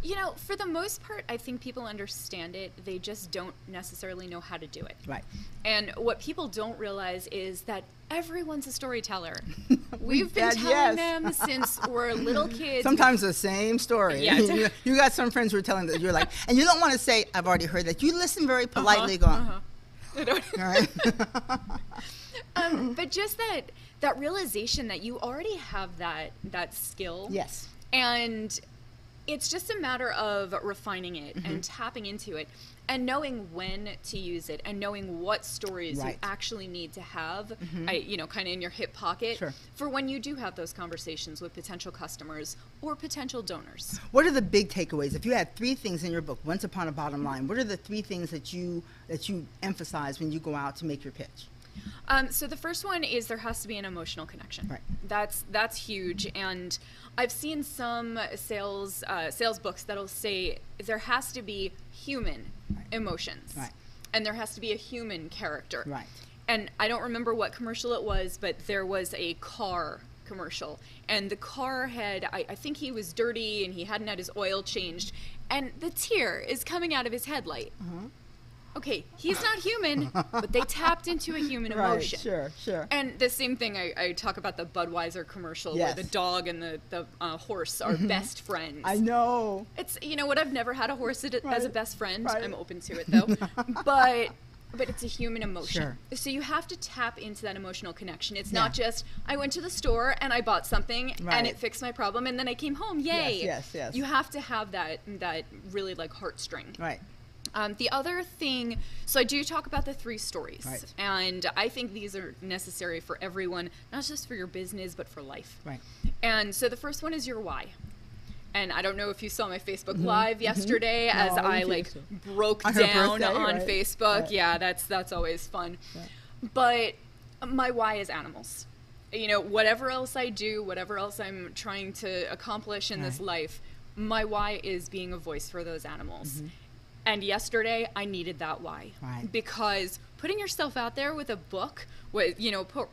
You know, for the most part, I think people understand it. They just don't necessarily know how to do it. Right. And what people don't realize is that everyone's a storyteller. We've been telling them since we're little kids. Sometimes the same story. Yeah. You got some friends who are telling that you're like, and you don't want to say, I've already heard that. You listen very politely, going, all right. But just that realization that you already have that skill. Yes. And it's just a matter of refining it and tapping into it and knowing when to use it and knowing what stories you actually need to have, kind of in your hip pocket for when you do have those conversations with potential customers or potential donors. What are the big takeaways? If you had 3 things in your book, Once Upon a Bottom Line, what are the 3 things that you emphasize when you go out to make your pitch? So the first one is there has to be an emotional connection. Right. That's huge, and I've seen some sales books that'll say there has to be human emotions, and there has to be a human character. Right. And I don't remember what commercial it was, but there was a car commercial, and the car had, I think he was dirty and he hadn't had his oil changed, and the tear is coming out of his headlight. Okay, he's not human, but they tapped into a human emotion. Sure. And the same thing, I talk about the Budweiser commercial where the dog and the horse are best friends. I know. It's, you know what, I've never had a horse as a best friend. I'm open to it, though. But it's a human emotion. So you have to tap into that emotional connection. It's not just, I went to the store and I bought something and it fixed my problem and then I came home, yay. Yes. You have to have that really like heartstring. Right. The other thing, so I do talk about the 3 stories, and I think these are necessary for everyone, not just for your business, but for life. Right. And so the first one is your why. And I don't know if you saw my Facebook Live yesterday as I broke down on Facebook. Yeah, that's always fun. But my why is animals. You know, whatever else I do, whatever else I'm trying to accomplish in this life, my why is being a voice for those animals. And yesterday, I needed that why. Because putting yourself out there with a book, with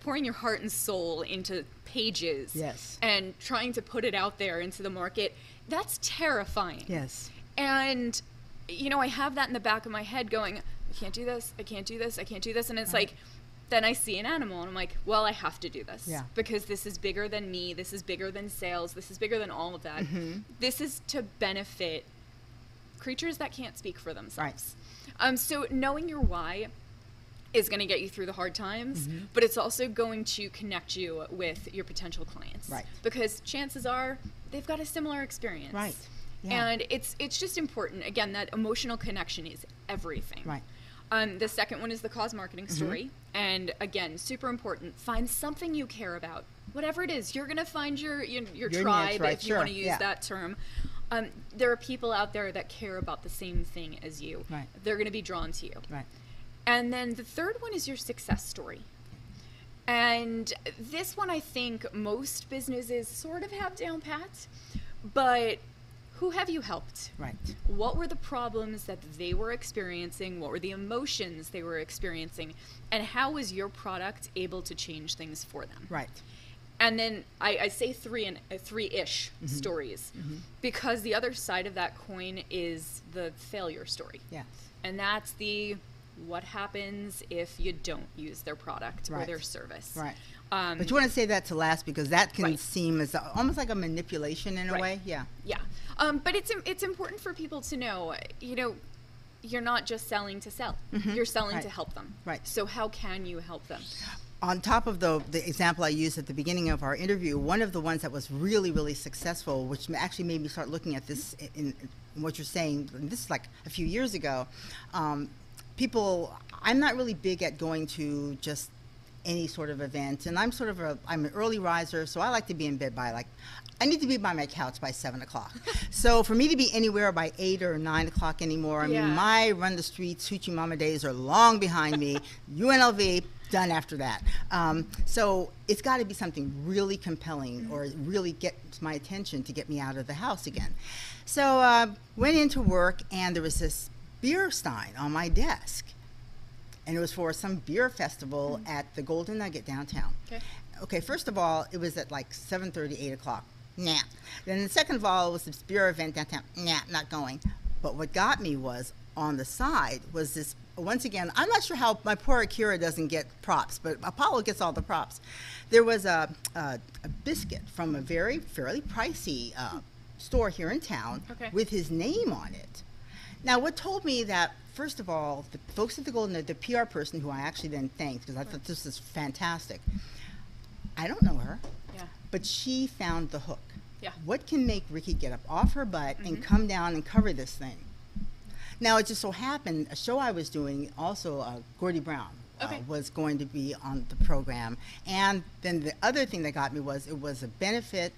pouring your heart and soul into pages, and trying to put it out there into the market, that's terrifying. Yes. And I have that in the back of my head, going, I can't do this, I can't do this, I can't do this, and it's like, then I see an animal and I'm like, well, I have to do this because this is bigger than me, this is bigger than sales, this is bigger than all of that. This is to benefit creatures that can't speak for themselves. So knowing your why is going to get you through the hard times, but it's also going to connect you with your potential clients. Because chances are they've got a similar experience. And it's just important. Again, that emotional connection is everything. The second one is the cause marketing story. And again, super important. Find something you care about. Whatever it is, you're going to find your tribe, niche, if you want to use that term. There are people out there that care about the same thing as you. They're going to be drawn to you. And then the third one is your success story. And this one, I think most businesses sort of have down pat, but who have you helped? What were the problems that they were experiencing? What were the emotions they were experiencing? And how was your product able to change things for them? And then I say three-ish stories because the other side of that coin is the failure story. And that's the what happens if you don't use their product or their service. But you want to say that to last because that can seem as almost like a manipulation in a way. But it's important for people to know, you're not just selling to sell. You're selling to help them. So how can you help them? On top of the example I used at the beginning of our interview, one of the ones that was really, really successful, which actually made me start looking at this in what you're saying, and this is like a few years ago, I'm not really big at going to just any sort of event. And I'm I'm an early riser, so I like to be in bed by I need to be by my couch by 7 o'clock. So for me to be anywhere by 8 or 9 o'clock anymore, I mean, my run the streets, hoochie mama days are long behind me. UNLV, done after that. So it's got to be something really compelling or really gets my attention to get me out of the house again. So went into work, and there was this beer stein on my desk. And it was for some beer festival at the Golden Nugget downtown. Okay, first of all, it was at like 7:30, 8 o'clock. Nah. Then the second of all, it was this beer event downtown. Nah, not going. But what got me was, on the side was this, once again, I'm not sure how my poor Akira doesn't get props, but Apollo gets all the props. There was a biscuit from a fairly pricey store here in town with his name on it. Now, what told me that, first of all, the folks at the Golden, the PR person, who I actually then thanked, because I thought this is fantastic. I don't know her, but she found the hook. What can make Rikki get up off her butt and come down and cover this thing? Now, it just so happened, a show I was doing, also Gordy Brown was going to be on the program. And then the other thing that got me was, it was a benefit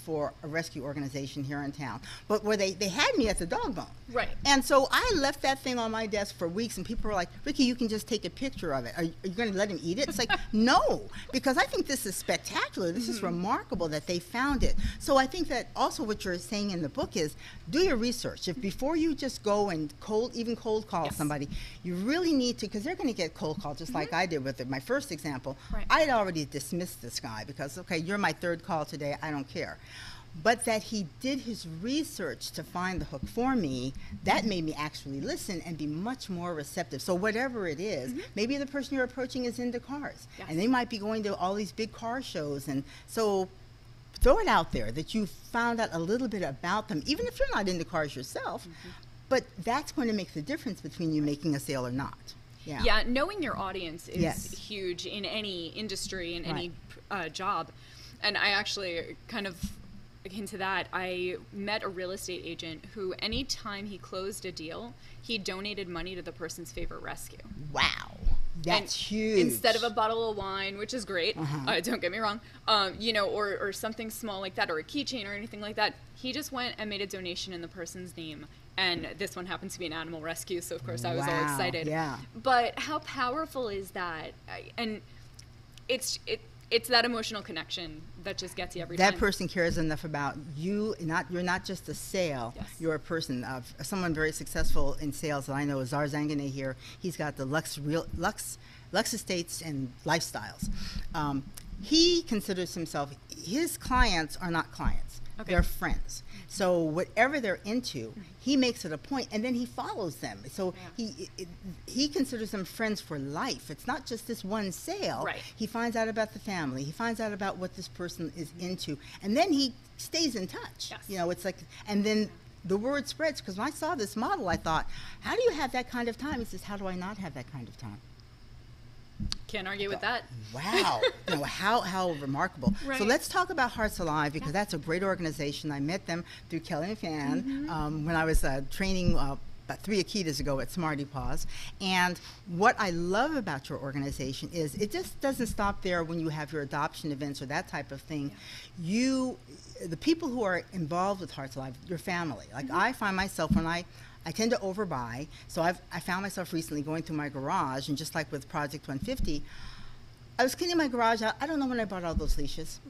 for a rescue organization here in town, but where they had me at the dog bone. Right. And so I left that thing on my desk for weeks, and people were like, Rikki, you can just take a picture of it. Are you going to let him eat it? It's like, no, because I think this is spectacular. This is remarkable that they found it. So I think that also what you're saying in the book is, do your research. If before you just go and cold call somebody, you really need to, because they're going to get cold called, just like I did with my first example. I had already dismissed this guy because, okay, you're my third call today, I don't care. But that he did his research to find the hook for me, that made me actually listen and be much more receptive. So whatever it is, maybe the person you're approaching is into cars, and they might be going to all these big car shows. And so throw it out there that you found out a little bit about them, even if you're not into cars yourself, but that's going to make the difference between you making a sale or not. Yeah, knowing your audience is huge in any industry, in any job. And I actually kind of, into that, I met a real estate agent who, anytime he closed a deal, he donated money to the person's favorite rescue. Wow, that's huge. Instead of a bottle of wine, which is great, don't get me wrong, you know, or something small like that, or a keychain or anything like that, he just went and made a donation in the person's name. And this one happens to be an animal rescue, so of course I was all excited. But how powerful is that? And it's that emotional connection that just gets you every time. That person cares enough about you. You're not just a sale. You're a person. Someone very successful in sales that I know is Zar Zanganeh here. He's got the Lux Estates and Lifestyles. He considers himself, his clients are not clients. They're friends. So whatever they're into, he makes it a point, and then he follows them. So he considers them friends for life. It's not just this one sale. He finds out about the family. He finds out about what this person is into, and then he stays in touch. You know, it's like, and then the word spreads. Because when I saw this model, I thought, how do you have that kind of time? He says, how do I not have that kind of time? Can't argue with that. Wow. You know, how remarkable. So let's talk about Hearts Alive, because that's a great organization. I met them through Kelly and Fan when I was training about 3 Akitas ago at Smarty Paws. And what I love about your organization is it just doesn't stop there when you have your adoption events or that type of thing. The people who are involved with Hearts Alive, your family. Like I find myself when I tend to overbuy, so I found myself recently going through my garage, and just like with Project 150, I was cleaning my garage out. I don't know when I bought all those leashes.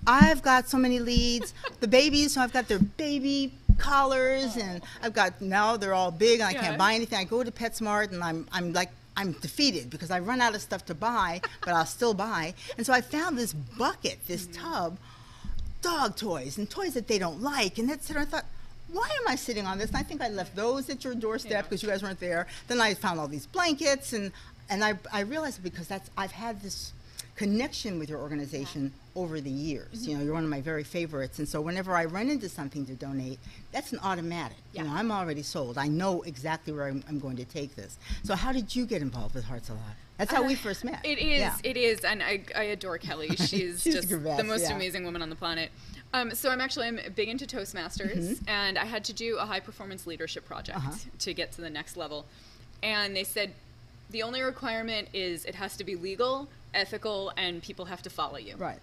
I've got so many leads. The babies, so I've got their baby collars, and I've got, now they're all big, and I can't buy anything. I go to PetSmart, and I'm defeated because I run out of stuff to buy, but I'll still buy. And so I found this bucket, this tub, dog toys and toys that they don't like, and that's, and I thought, why am I sitting on this? And I think I left those at your doorstep because you guys weren't there. Then I found all these blankets, and I realized because I've had this connection with your organization over the years. You know, you're one of my very favorites, and so whenever I run into something to donate, that's an automatic. You know, I'm already sold. I know exactly where I'm going to take this. So how did you get involved with Hearts Alive? That's how we first met. It is, and I adore Kelly. She's just the most amazing woman on the planet. So I'm big into Toastmasters, and I had to do a high performance leadership project to get to the next level. And they said, The only requirement is it has to be legal, ethical, and people have to follow you. Right.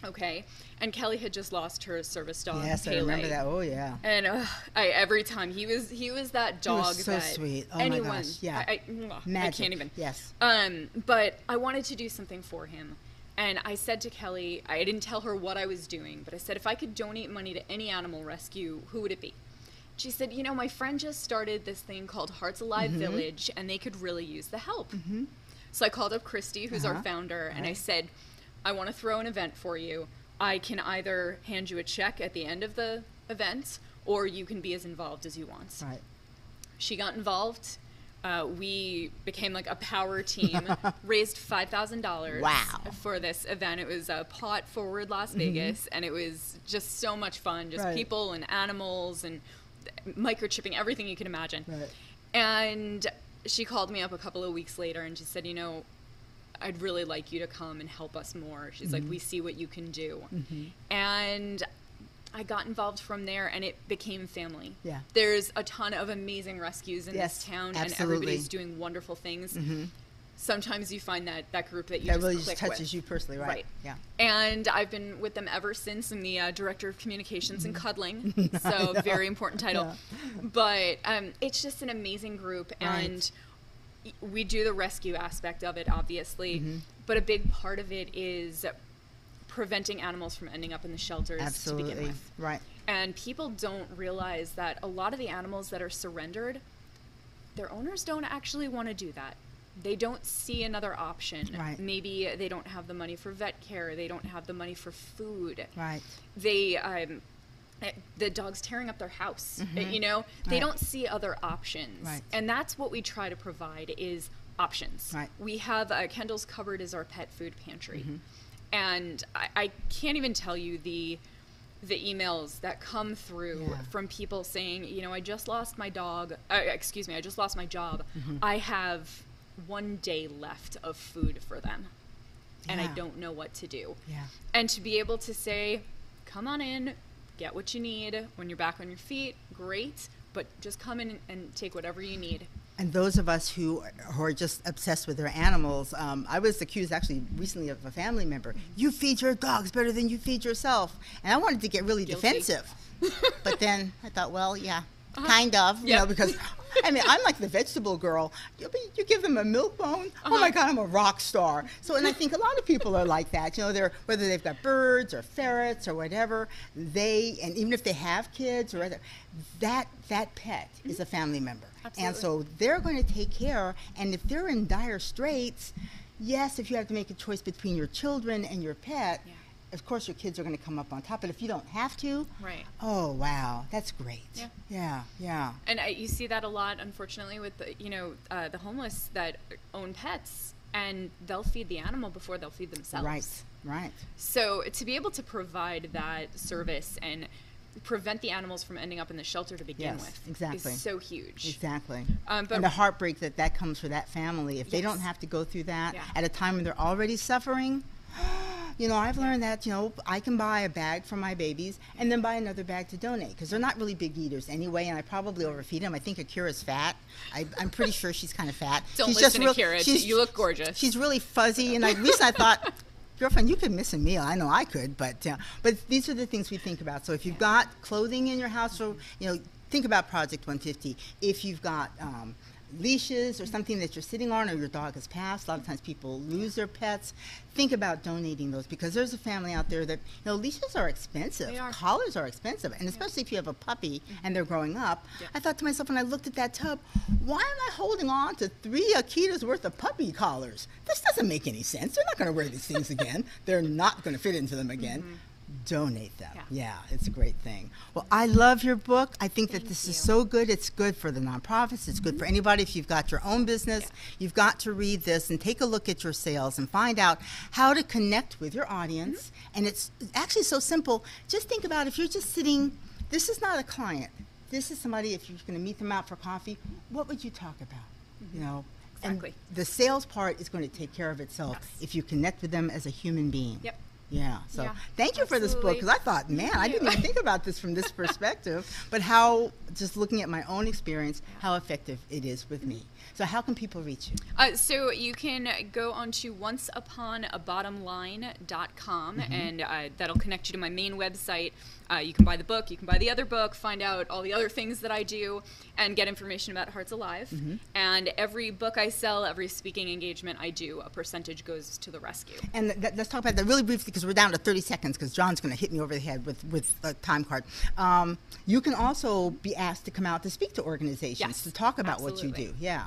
Okay. And Kelly had just lost her service dog. Yes, I remember that. Oh, yeah. And every time he was that dog He was so that sweet. Oh anyone, my gosh. Yeah. I Magic. can't even. Yes. But I wanted to do something for him. And I said to Kelly, I didn't tell her what I was doing, but I said, if I could donate money to any animal rescue, who would it be? She said, you know, my friend just started this thing called Hearts Alive Village, and they could really use the help. So I called up Christy, who's our founder, and I said, I want to throw an event for you. I can either hand you a check at the end of the event, or you can be as involved as you want. Right. She got involved. We became like a power team, raised $5,000 for this event. It was a Pot Forward Las Vegas, and it was just so much fun, just people and animals and microchipping, everything you can imagine. Right. And she called me up a couple of weeks later, and she said, you know, I'd really like you to come and help us more. She's like, we see what you can do. And I got involved from there, and it became family. Yeah. There's a ton of amazing rescues in this town, and everybody's doing wonderful things. Sometimes you find that group that you just really click just touches with. you personally, right? Yeah. And I've been with them ever since. I'm the director of communications and cuddling, so very important title. But it's just an amazing group, and we do the rescue aspect of it, obviously, but a big part of it is preventing animals from ending up in the shelters to begin with. Right. And people don't realize that a lot of the animals that are surrendered, their owners don't actually want to do that. They don't see another option. Right. Maybe they don't have the money for vet care. They don't have the money for food. Right. They, the dog's tearing up their house. You know, they don't see other options. Right. And that's what we try to provide is options. Right. We have Kendall's Cupboard is our pet food pantry. And I can't even tell you the emails that come through from people saying, you know, I just lost my dog. Excuse me, I just lost my job. I have 1 day left of food for them, and I don't know what to do. And to be able to say, come on in, get what you need. When you're back on your feet, great, but just come in and take whatever you need. And those of us who are just obsessed with their animals, I was accused actually recently of a family member, you feed your dogs better than you feed yourself. And I wanted to get really defensive. But then I thought, well, kind of, you know, because I mean, I'm like the vegetable girl. You give them a milk bone, oh my God, I'm a rock star. So, and I think a lot of people are like that. You know, whether they've got birds or ferrets or whatever, and even if they have kids or other, that pet is a family member. Absolutely. And so they're going to take care. And if they're in dire straits, yes, if you have to make a choice between your children and your pet, of course your kids are going to come up on top. But if you don't have to, oh wow, that's great. Yeah. And you see that a lot, unfortunately, with the homeless that own pets, and they'll feed the animal before they'll feed themselves. Right. So to be able to provide that service and prevent the animals from ending up in the shelter to begin with is so huge. Exactly. But and the heartbreak that comes for that family if they don't have to go through that at a time when they're already suffering. You know, I've learned that, you know, I can buy a bag for my babies and then buy another bag to donate because they're not really big eaters anyway, and I probably overfeed them. I think Akira's fat. I'm pretty sure she's kind of fat. Don't listen to Akira. You look gorgeous. She's really fuzzy, and at least I thought, girlfriend, you could miss a meal. I know I could, but these are the things we think about. So if you've got clothing in your house, or, you know, think about Project 150. If you've got leashes or something that you're sitting on, or your dog has passed, a lot of times people lose their pets, think about donating those, because there's a family out there that, you know, leashes are expensive, collars are expensive, and especially if you have a puppy and they're growing up. I thought to myself when I looked at that tub, why am I holding on to 3 Akita's worth of puppy collars? This doesn't make any sense. They're not going to wear these things again. They're not going to fit into them again. Donate them. Yeah, it's a great thing. Well, I love your book. I think that this is so good. It's good for the nonprofits. It's good for anybody. If you've got your own business, you've got to read this and take a look at your sales and find out how to connect with your audience. And it's actually so simple. Just think about if you're just sitting, this is not a client. This is somebody, if you're going to meet them out for coffee, what would you talk about? You know? Exactly. And the sales part is going to take care of itself if you connect with them as a human being. Yeah. So Yeah, thank you for this book, because I thought, man, I didn't even think about this from this perspective, but how, just looking at my own experience, how effective it is with me. So how can people reach you? So you can go on to onceUponABottomline.com, and that'll connect you to my main website. You can buy the book, you can buy the other book, find out all the other things that I do, and get information about Hearts Alive. And every book I sell, every speaking engagement I do, a percentage goes to the rescue. And let's talk about that really briefly, because we're down to 30 seconds, because John's going to hit me over the head with a time card. You can also be asked to come out to speak to organizations, to talk about what you do. Yeah.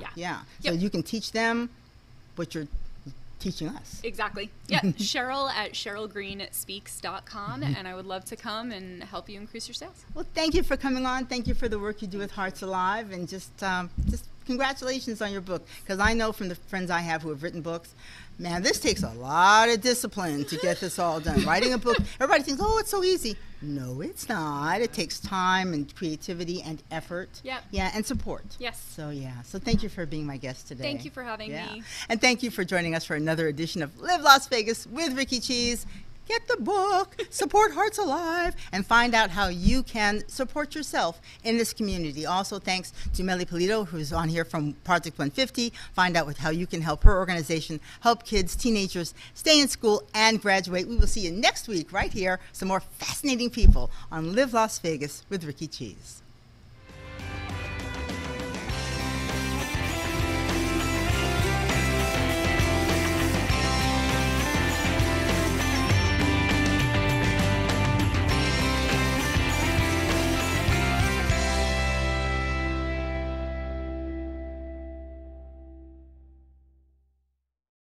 So you can teach them what you're teaching us. Exactly. Yeah. Sheryl at SherylGreenSpeaks.com, and I would love to come and help you increase your sales. Well, thank you for coming on. Thank you for the work you do with Hearts Alive, and just congratulations on your book, because I know from the friends I have who have written books, man, this takes a lot of discipline to get this all done. Writing a book, everybody thinks, oh, it's so easy. No, it's not. It takes time and creativity and effort. Yep. Yeah, and support. Yes. So, yeah. So thank you for being my guest today. Thank you for having me. And thank you for joining us for another edition of Live Las Vegas with Rikki Cheese. Get the book, support Hearts Alive, and find out how you can support yourself in this community. Also, thanks to Meli Pulido, who's on here from Project 150. Find out how you can help her organization help kids, teenagers stay in school and graduate. We will see you next week right here. Some more fascinating people on Live Las Vegas with Rikki Cheese.